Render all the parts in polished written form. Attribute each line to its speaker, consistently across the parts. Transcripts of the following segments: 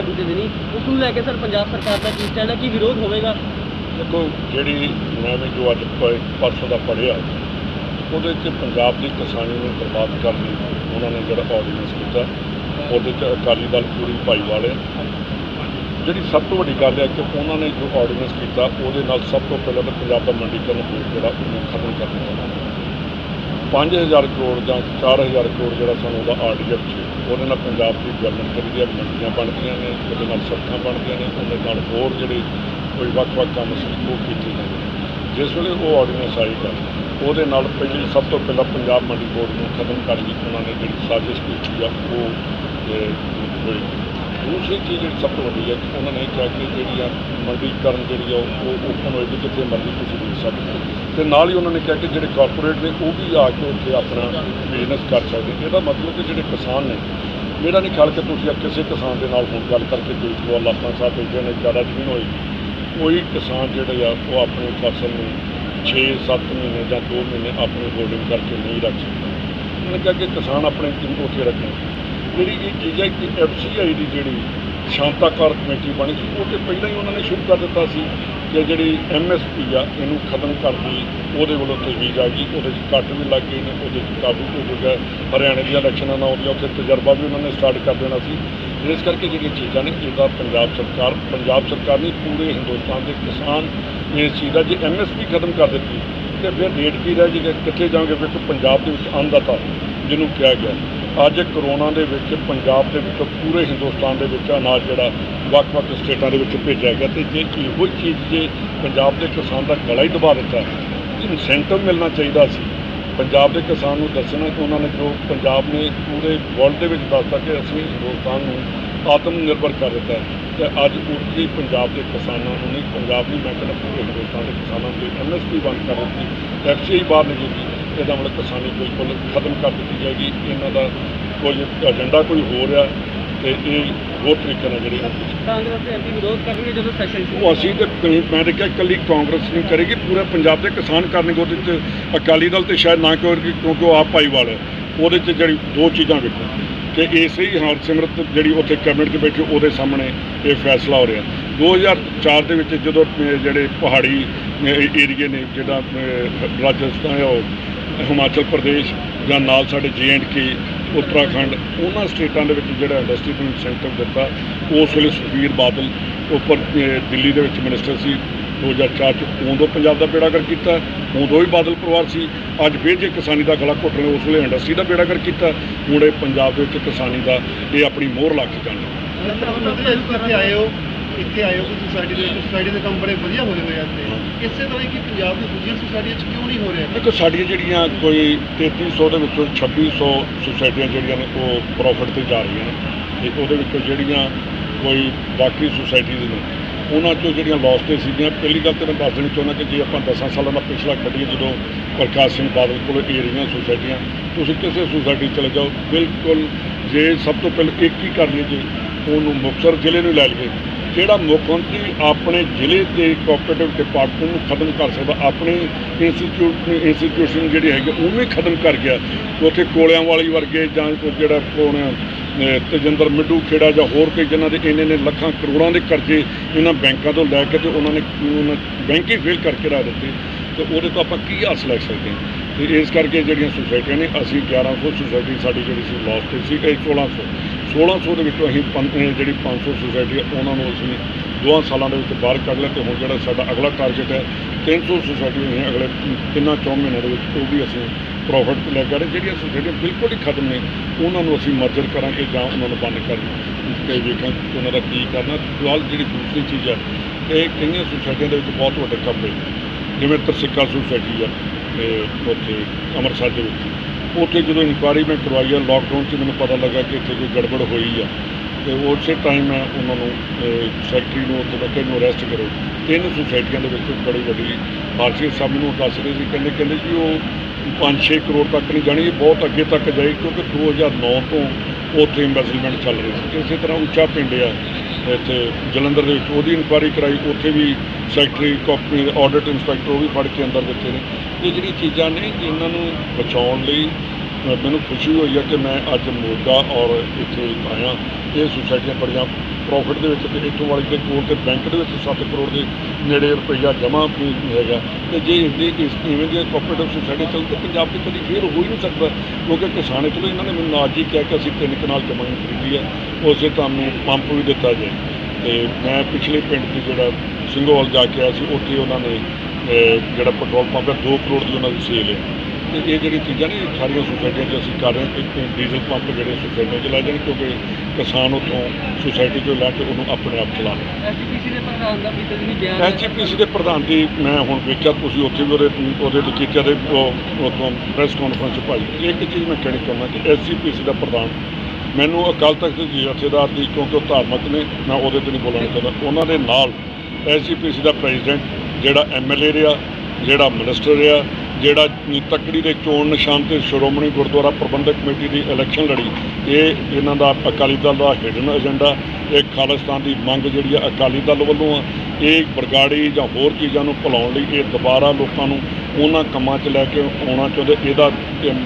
Speaker 1: बीते दिनी, उसको लैके सर पंजाब सरकार का की स्टैंड है कि विरोध होगा?
Speaker 2: देखो जी मैं भी जो अज परसों का पढ़िया वो पंजाब की किसानी में बर्बाद करने उन्होंने जो ऑर्डीनेंस किया वो अकाली दल पूरी भाईवाल है। जी सब तो वड्डी गल है कि उन्होंने जो ऑर्डीनेंस किया वो सब तो पहले तो पंजाब का मंडीकरण बोर्ड जो खत्म कर दिया। 5000 करोड़ या 4000 करोड़ जो सूँ आरडीएफ वो पंजाब की गवर्नमेंट की मंडियाँ बनदियाँ ने वो सड़क बनदियाँ ने उन्होंने होर जी कोई वक्-वक् काम से वो किए जाते हैं। जिस वे वो ऑर्डीनेंस आएगा वो पहले सब तो पहला पंजाब मंडी बोर्ड को खत्म करके उन्होंने जी साजिश की है वो होई। दूसरी चीज़ जी सब तो वड्डी है कि उन्होंने कहा कि जी मंडीकरण जी वो ओपन होएगी जितने मर्जी तुम बेच सकते तो नाल ही उन्होंने कहा कि जो कॉरपोरेट ने वो भी आके उत्थे अपना बिजनेस कर सकते। इसका मतलब कि जो किसान ने मेरा नहीं ख्याल कि तुम किसी किसान के नाल हुण गल करके बेच लो लाखा साहब बैठे ने ज़्यादा जमीन होएगी कोई किसान जोड़ा वो अपनी फसल में 6-7 महीने या 2 महीने अपनी होल्डिंग करके नहीं रख सकता। उन्होंने कहा कि किसान अपने उत्थे रखें। जी ये चीज़ है कि FCI की जी शांताकार कमेटी बनी थी वो तो पहले ही उन्होंने शुरू कर दिता सी कि जी MSP आ इनू खत्म कर दी वो वालों तजवीज़ आ गई वो कट भी लग गए ने वो काबू हो चुका। हरियाणे दी इलैक्शन आउंदियां उत्थे तजर्बा भी उन्होंने स्टार्ट कर देना सी। इस करके जी चीज़ा ने इसका पंजाब सरकार नहीं पूरे हिंदुस्तान के किसान इस चीज़ का जी MSP खत्म कर दी तो फिर रेट की रह जी कितने जाओगे फिर पंजाब के अन्नदाता जिन्हों कहा गया अज करोना के पंजाब के पूरे हिंदुस्तान के अनाज जोड़ा वक्-वक् स्टेटा के भेजा गया तो जे यो चीज़ जे पंजाब के किसान का गला ही दबा दिता इंसेंटिव मिलना चाहिए सी पंजाब के किसान को दसना कि उन्होंने जो पंजाब ने पूरे वर्ल्ड के दसता कि असं हिंदुस्तान को आत्मनिर्भर कर दिता है तो अज उसी पंजाब के किसानों को नहीं पंजाब नहीं मैं कहना पूरे हिंदुस्तान के किसानों की MSP बंद कर दी FCI बाहर निकलेगी इसका मतलब किसानी बिल्कुल खत्म कर दी जाएगी। इन्हों का कोई एजेंडा कोई हो रहा तो ये होर तरीके जी वो असी तो मैं तो क्या कली कांग्रेस नहीं करेगी पूरे पंजाब के किसान करने वो अकाली दल तो शायद ना क्योंकि वो आप भाईवाल है वो जी दो चीज़ा वेखो कि इसे ही हरसिमरत जी उत्थे कैबिनेट के बैठे वो सामने ये फैसला हो रहा 2004 के जो जोड़े पहाड़ी एरिए ने जोड़ा राजस्थान हिमाचल प्रदेश या नाल साडे JNK उत्तराखंड उन्होंने स्टेटों के जो इंडस्ट्री को इंसेंटिव दिता उस वे सुखबीर बादल उपर दिल्ली के मिनिस्टर से 2004 उदों पंजाब का बेड़ागर किया उदों भी बादल परिवार से अज फिर जो किसानी का गला घुट रहे उस वे इंडस्ट्री का बेड़ागर किया हूँ पंजाब के किसानी का ये अपनी मोहर ला के जाने।
Speaker 3: इतने आए हो कि सोसाइटी के काम बड़े वधिया होए हुए हैं इस तरह की पंजाब की दूसरी सोसाइटियां क्यों नहीं हो रहे?
Speaker 2: देखो साड़ियाँ जड़ियाँ कोई 3300 के 2600 सोसाइटियां जड़ियाँ ने वो प्रॉफिट से जा रही हैं तो वो जड़ियाँ कोई बाकी सोसाइटीज़ ने उन्होंने चो जड़ियाँ लॉस से सीगियां। पहली गल तो मैं दस देनी चाहना कि जे आप 10 सालों का पिछला कढ़िए जो प्रकाश सिंह बादल को रही सोसाइटियां तुम किसी सोसाइटी चले जाओ बिल्कुल जे सब तो पहले एक ही कर लीजिए उन्होंने मुक्तसर जिले में लै लीए जोड़ा मुख्यमंत्री अपने जिले के कोऑपरेटिव डिपार्टमेंट में खत्म कर सकता अपने इंस्टीट्यूशन जी है उन्हें खत्म कर गया उत्थे कोलियां वाली वर्गे जोड़ा कौन तेजिंदर मिड्डू खेड़ा या होर कई जिन्होंने इन्ने लखा करोड़ों के कर्जे इन्होंने बैंकों तो लैके तो उन्होंने बैंक ही फेल करके रख दिते तो वो तो आप की आस लै सकते हैं। तो इस करके जो सोसाइटियां ने असी 1100 सोसाइटी साड़ी जी लॉस से 1600 जी 500 सोसाइटी है उन्होंने असं 2 सालों के बाहर कढ़ लिया तो हूँ जो अगला टारगेट है 300 सोसाइटी अगले 3-4 महीनों वो भी असं प्रॉफिट लैके आ रहे जी सोसाइटियां बिल्कुल ही खत्म ने उन्होंने असं मर्जर करा या उन्होंने बंद करना तो वेखा उन्होंने की करना। फिलहाल जी दूसरी चीज़ है कि कई सोसाइटियों के बहुत बड़े कब्जे जिमें तरसिका सोसाइटी है उत्थे अमृतसर के उत्थे जो इंक्वायरी मैं करवाई है लॉकडाउन से मैंने पता लगा कि इतने कोई गड़बड़ हुई है तो उस टाइम मैं उन्होंने सैकटरी को उत्थे मैं कि अरैसट करो 3 सोसाइटियों के बड़ी वड्डी हादसे सब मैं दस रहे थे कहते जी वो 5-6 करोड़ तक नहीं जानी ये बहुत अगे तक जाएगी क्योंकि 2009 तो उत्थे इंबैसलमेंट चल रही थी। इस तरह उच्चा पिंड है इतने जलंधर के इंक्वायरी कराई उत्थे भी सैकटरी कॉपी ऑडिट इंस्पैक्टर वो भी फड़ के अंदर दिते हैं। ये जी चीज़ा ने इन्हों बचाने मैनू खुशी हुई है कि मैं अज मोगा और इतने आया ये सोसाइटियां बड़िया ਪ੍ਰੋਫਿਟ ਦੇ ਵਿੱਚ ਤੇ ਇੱਥੋਂ ਵਾਲੀ ਦੇ ਕੋਲ ਤੇ ਬੈਂਕ ਦੇ ਵਿੱਚ 7 ਕਰੋੜ ਦੇ ਨੇੜੇ ਰੁਪਈਆ ਜਮ੍ਹਾਂ ਹੈਗਾ। ਤੇ ਜੇ ਇਵੇਂ ਦੀਆਂ ਕੋਆਪਰੇਟਿਵ ਸੁਸਾਇਟੀ ਚੱਲ ਤੇ ਪੰਜਾਬ 'ਚ ਕਦੀ ਫੇਰ ਹੋ ਹੀ ਨਹੀਂ ਸਕਦਾ, ਕਿਉਂਕਿ ਕਿਸਾਨ ਚਲੋ ਇਹਨਾਂ ਨੇ ਮੈਨੂੰ ਅੱਜ ਹੀ ਕਿਹਾ ਕਿ ਅਸੀਂ 3 ਕਨਾਲ ਜ਼ਮੀਨ ਖਰੀਦੀ ਹੈ, ਉਸੇ ਤੁਹਾਨੂੰ ਪੰਪ ਵੀ ਦਿੱਤਾ ਜਾਏ। ਤੇ ਮੈਂ ਪਿਛਲੇ ਪਿੰਡ 'ਚ ਜਿਹੜਾ ਸਿੰਘੋਵਾਲ ਜਾ ਕੇ ਆਇਆ ਸੀ, ਉੱਥੇ ਉਹਨਾਂ ਨੇ ਜਿਹੜਾ ਪੈਟਰੋਲ ਪੰਪ ਹੈ 2 ਕਰੋੜ ਦੀ ਉਹਨਾਂ ਦੀ ਸੇਲ ਹੈ। ਤੇ ਇਹ ਜਿਹੜੀ ਚੀਜ਼ਾਂ ਨੇ ਸਾਰੀਆਂ ਸੁਸਾਇਟੀਆਂ 'ਚ ਅਸੀਂ ਕਰ ਰਹੇ ਹਾਂ ਕਿ ਡੀਜ਼ਲ ਪੰਪ ਜਿਹੜੇ ਸੁਸਾਇਟੀਆਂ 'ਚ ਲੈ ਜਾਣ, ਕਿਉਂਕਿ ਕਿਸਾਨ ਉੱਥੋਂ ਸੁਸਾਇਟੀ 'ਚੋਂ ਲੈ ਕੇ ਉਹਨੂੰ ਆਪਣੇ ਆਪ ਚਲਾ ਲੈਣ।
Speaker 1: ਐਸਜੀਪੀਸੀ ਦੇ ਪ੍ਰਧਾਨ ਦਾ ਵੀ ਤੁਸੀਂ ਬਿਆਨ
Speaker 2: ਐਸਜੀਪੀਸੀ ਦੇ ਪ੍ਰਧਾਨ ਦੀ ਮੈਂ ਹੁਣ ਵੇਖਿਆ, ਤੁਸੀਂ ਉੱਥੇ ਵੀ ਉਹਦੇ ਲਿਖਿਆ ਦੇ ਉੱਥੋਂ ਪ੍ਰੈਸ ਕਾਨਫਰੰਸ 'ਚ ਭਾਈ ਇੱਕ ਚੀਜ਼ ਮੈਂ ਕਹਿਣੀ ਚਾਹੁੰਦਾ ਕਿ ਐਸਜੀਪੀਸੀ ਦਾ ਪ੍ਰਧਾਨ ਮੈਨੂੰ ਅਕਾਲ ਤਖਤ ਦੇ ਜਥੇਦਾਰ ਦੀ, ਕਿਉਂਕਿ ਉਹ ਧਾਰਮਿਕ ਨੇ, ਮੈਂ ਉਹਦੇ 'ਤੇ ਨਹੀਂ ਬੋਲਣਾ ਚਾਹੁੰਦਾ, ਉਹਨਾਂ ਦੇ ਨਾਲ ਐਸਜੀਪੀਸੀ ਦਾ ਪ੍ਰੈਜ਼ੀਡੈਂਟ ਜਿਹੜਾ ਐਮਐਲਏ ਰਿਹਾ, ਜਿਹੜਾ ਮਿਨਿਸਟਰ ਰਿਹਾ, ਜਿਹੜਾ ਤੱਕੜੀ ਦੇ ਚੋਣ ਨਿਸ਼ਾਨ ਤੇ ਸ਼੍ਰੋਮਣੀ ਗੁਰਦੁਆਰਾ ਪ੍ਰਬੰਧਕ ਕਮੇਟੀ ਦੀ ਇਲੈਕਸ਼ਨ ਲੜੀ, ਇਹ ਇਹਨਾਂ ਦਾ ਅਕਾਲੀ ਦਲ ਦਾ ਹਿਡਨ ਏਜੰਡਾ, ਇਹ ਖਾਲਿਸਤਾਨ ਦੀ ਮੰਗ ਜਿਹੜੀ ਆ ਅਕਾਲੀ ਦਲ ਵੱਲੋਂ ਆ। ਇਹ ਬਰਗਾੜੀ ਜਾਂ ਹੋਰ ਚੀਜ਼ਾਂ ਨੂੰ ਭੁਲਾਉਣ ਲਈ ਇਹ ਦੁਬਾਰਾ ਲੋਕਾਂ ਨੂੰ ਉਹਨਾਂ ਕੰਮਾਂ 'ਚ ਲੈ ਕੇ ਆਉਣਾ ਚਾਹੁੰਦੇ। ਇਹਦਾ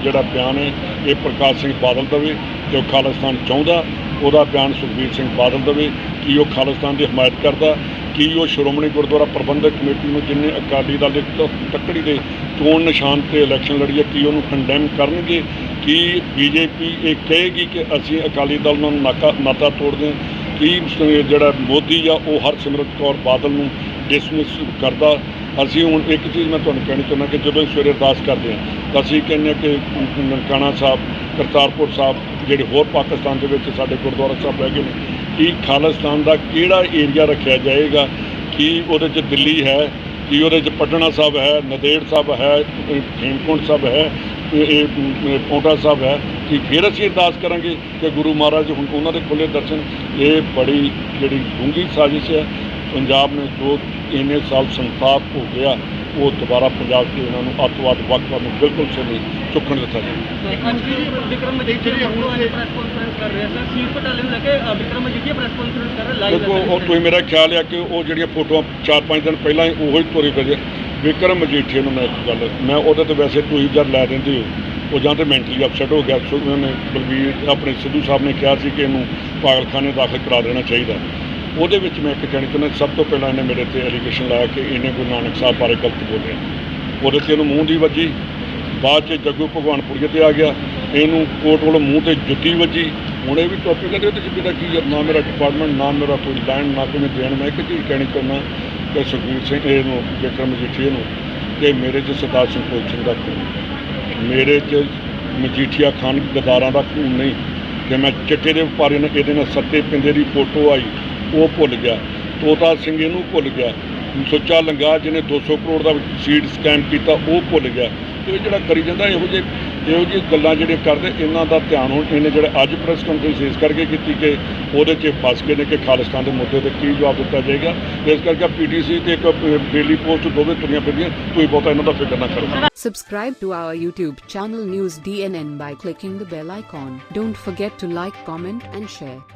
Speaker 2: ਜਿਹੜਾ ਬਿਆਨ ਹੈ ਇਹ ਪ੍ਰਕਾਸ਼ ਸਿੰਘ ਬਾਦਲ ਦੇਵੇ ਕਿ ਉਹ ਖਾਲਿਸਤਾਨ ਚਾਹੁੰਦਾ, ਉਹਦਾ ਬਿਆਨ ਸੁਖਬੀਰ ਸਿੰਘ ਬਾਦਲ ਦੇਵੇ ਕਿ ਉਹ ਖਾਲਿਸਤਾਨ ਦੀ ਹਮਾਇਤ ਕਰਦਾ, ਕਿ ਉਹ ਸ਼੍ਰੋਮਣੀ ਗੁਰਦੁਆਰਾ ਪ੍ਰਬੰਧਕ ਕਮੇਟੀ ਨੂੰ ਜਿੰਨੇ ਅਕਾਲੀ ਦਲ ਦੇ ਤੱਕੜੀ ਦੇ ਚੋਣ ਨਿਸ਼ਾਨ ਤੇ ਇਲੈਕਸ਼ਨ ਲੜੀ ਹੈ ਕੀ ਉਹਨੂੰ ਕੰਡੈਮ ਕਰਨਗੇ, ਕਿ ਬੀਜੇਪੀ ਇਹ ਕਹੇਗੀ ਕਿ ਅਸੀਂ ਅਕਾਲੀ ਦਲ ਨਾਲ ਨਾਤਾ ਤੋੜਦੇ ਹਾਂ, ਕਿ ਜਿਹੜਾ ਮੋਦੀ ਆ ਉਹ ਹਰਸਿਮਰਤ ਕੌਰ ਬਾਦਲ ਨੂੰ ਡਿਸਮਿਸ ਕਰਦਾ। ਅਸੀਂ ਹੁਣ ਇੱਕ ਚੀਜ਼ ਮੈਂ ਤੁਹਾਨੂੰ ਕਹਿਣੀ ਚਾਹੁੰਦਾ ਕਿ ਜਦੋਂ ਸਵੇਰੇ ਅਰਦਾਸ ਕਰਦੇ ਹਾਂ ਤਾਂ ਅਸੀਂ ਕਹਿੰਦੇ ਹਾਂ ਕਿ ਨਨਕਾਣਾ ਸਾਹਿਬ, ਕਰਤਾਰਪੁਰ ਸਾਹਿਬ, ਜਿਹੜੇ ਹੋਰ ਪਾਕਿਸਤਾਨ ਦੇ ਵਿੱਚ ਸਾਡੇ ਗੁਰਦੁਆਰਾ ਸਾਹਿਬ ਰਹਿ ਗਏ ਨੇ, ਕਿ ਖਾਲਿਸਤਾਨ ਦਾ ਕਿਹੜਾ ਏਰੀਆ ਰੱਖਿਆ ਜਾਏਗਾ, ਕਿ ਉਹਦੇ 'ਚ ਦਿੱਲੀ ਹੈ, ਕਿ ਉਹਦੇ 'ਚ ਪਟਨਾ ਸਾਹਿਬ ਹੈ, ਨੰਦੇੜ ਸਾਹਿਬ ਹੈ, ਹੇਮਕੁੰਟ ਸਾਹਿਬ ਹੈ, ਇਹ ਪੌਂਟਾ ਸਾਹਿਬ ਹੈ, ਕਿ ਫਿਰ ਅਸੀਂ ਅਰਦਾਸ ਕਰਾਂਗੇ ਕਿ ਗੁਰੂ ਮਹਾਰਾਜ ਹੁਣ ਉਹਨਾਂ ਦੇ ਖੁੱਲ੍ਹੇ ਦਰਸ਼ਨ। ਇਹ ਬੜੀ ਜਿਹੜੀ ਡੂੰਘੀ ਸਾਜ਼ਿਸ਼ ਹੈ। ਪੰਜਾਬ ਨੇ ਜੋ ਇੰਨੇ ਸਾਲ ਸੰਤਾਪ ਹੋ ਗਿਆ, ਉਹ ਦੁਬਾਰਾ ਪੰਜਾਬ 'ਚ ਇਹਨਾਂ ਨੂੰ ਅੱਤਵਾਦ ਵੱਖਵਾਦ ਨੂੰ ਬਿਲਕੁਲ ਨਹੀਂ ਚੁੱਕਣ ਦਿੱਤਾ ਜਾਵੇ।
Speaker 1: ਅੱਜ ਵੀ ਵਿਕਰਮ ਮਜੀਠੀਆ ਪ੍ਰੈਸ ਕਾਨਫਰੰਸ ਕਰ ਰਿਹਾ ਸਰ, ਸੀਟ ਘਟਾਲੇ ਨੂੰ ਲੈ ਕੇ ਵਿਕਰਮ ਮਜੀਠੀਆ ਪ੍ਰੈਸ ਕਾਨਫਰੰਸ ਕਰ ਰਿਹਾ ਲਾਈਵ।
Speaker 2: ਦੇਖੋ ਉਹ ਤੁਸੀਂ ਮੇਰਾ ਖਿਆਲ ਹੈ ਕਿ ਉਹ ਜਿਹੜੀਆਂ ਫੋਟੋਆਂ 4-5 ਦਿਨ ਪਹਿਲਾਂ ਹੀ ਉਹੀ ਤੋਰੀ ਫਿਰਦੇ। ਵਿਕਰਮ ਮਜੀਠੀਆ ਨੂੰ ਮੈਂ ਇੱਕ ਗੱਲ, ਮੈਂ ਉਹਦੇ ਤੋਂ ਵੈਸੇ ਤੁਸੀਂ ਜਦ ਲੈ ਦਿੰਦੇ ਹੋ, ਉਹ ਜਾਂ ਤਾਂ ਮੈਂਟਲੀ ਅਪਸੈਟ ਹੋ ਗਿਆ। ਉਹਨਾਂ ਨੇ ਬਲਬੀਰ ਆਪਣੇ ਸਿੱਧੂ ਸਾਹਿਬ ਨੇ ਕਿਹਾ ਸੀ ਕਿ ਇਹਨੂੰ ਪਾਗਲਖਾਨੇ ਦਾਖਲ ਕਰਾ ਦੇਣਾ ਚਾਹੀਦਾ। ਉਹਦੇ ਵਿੱਚ ਮੈਂ ਇੱਕ ਕਹਿਣੀ ਚਾਹੁੰਦਾ, ਸਭ ਤੋਂ ਪਹਿਲਾਂ ਇਹਨੇ ਮੇਰੇ 'ਤੇ ਐਲੀਗੇਸ਼ਨ ਲਾਇਆ ਕਿ ਇਹਨੇ ਗੁਰੂ ਨਾਨਕ ਸਾਹਿਬ ਬਾਰੇ ਗਲਤ ਬੋਲਿਆ। ਉਹਦੇ 'ਤੇ ਇਹਨੂੰ ਮੂੰਹ ਦੀ ਵੱਜੀ। ਬਾਅਦ 'ਚ ਜੱਗੂ ਭਗਵਾਨਪੁਰੀਏ 'ਤੇ ਆ ਗਿਆ, ਇਹਨੂੰ ਕੋਰਟ ਵੱਲੋਂ ਮੂੰਹ 'ਤੇ ਜੁੱਤੀ ਵੱਜੀ। ਹੁਣ ਇਹ ਵੀ ਟੌਪਿਕ ਹੈ, ਉਹਦੇ 'ਚ ਮੇਰਾ ਕੀ ਹੈ, ਨਾ ਮੇਰਾ ਡਿਪਾਰਟਮੈਂਟ, ਨਾ ਮੇਰਾ ਕੋਈ ਲੈਂਡ, ਨਾ ਕੋਈ ਦੇਣ। ਮੈਂ ਇੱਕ ਚੀਜ਼ ਕਹਿਣੀ ਚਾਹੁੰਦਾ ਕਿ ਸੁਖਬੀਰ ਸਿੰਘ ਇਹਨੂੰ, ਵਿਕਰਮ ਮਜੀਠੀਆ ਨੂੰ, ਕਿ ਮੇਰੇ 'ਚ ਸਰਦਾਰ ਸੰਤੋਖ ਸਿੰਘ ਦਾ ਖੂਨ, ਮੇਰੇ 'ਚ ਮਜੀਠੀਆ ਖਾਨ ਗਦਾਰਾਂ ਦਾ ਖੂਨ ਨਹੀਂ। ਕਿ ਮੈਂ ਚਿੱਟੇ ਦੇ ਵਪਾਰੀ ਨਾਲ ਇਹਦੇ ਨਾਲ ਸੱਤੇ ਪਿੰਦੇ ਦੀ ਫੋਟੋ ਆਈ, ਉਹ ਭੁੱਲ ਗਿਆ। ਤੋਤਾ ਸਿੰਘ ਇਹਨੂੰ ਭੁੱਲ ਗਿਆ। ਸੁੱਚਾ ਲੰਗਾ ਜਿਹਨੇ 200 ਕਰੋੜ ਦਾ ਸੀਡ ਸਕੈਮ ਕੀਤਾ, ਉਹ ਭੁੱਲ ਗਿਆ। ਇਹ ਜਿਹੜਾ ਕਰੀ ਜਾਂਦਾ ਇਹੋ ਜਿਹੀ ਗੱਲਾਂ ਜਿਹੜੀਆਂ ਕਰਦੇ, ਇਹਨਾਂ ਦਾ ਧਿਆਨ ਹੁਣ ਇਹਨੇ ਜਿਹੜਾ ਅੱਜ ਪ੍ਰੈਸ ਕਾਨਫਰੰਸ ਇਸ ਕਰਕੇ ਕੀਤੀ ਕਿ ਉਹਦੇ 'ਚ ਫਸ ਗਏ ਨੇ ਕਿ ਖਾਲਿਸਤਾਨ ਦੇ ਮੁੱਦੇ 'ਤੇ ਕੀ ਜਵਾਬ ਦਿੱਤਾ ਜਾਏਗਾ। ਇਸ ਕਰਕੇ ਪੀਟੀਸੀ ਤੇ ਇੱਕ ਡੇਲੀ ਪੋਸਟ ਦੋਵੇਂ ਤੁਰੀਆਂ ਫਿਰਦੀਆਂ, ਕੋਈ ਬਹੁਤਾ ਇਹਨਾਂ ਦਾ ਫਿਕਰ ਨਾ ਕਰੋ।
Speaker 4: Subscribe to our YouTube channel News DNN by clicking the bell icon. Don't forget to like, comment and share.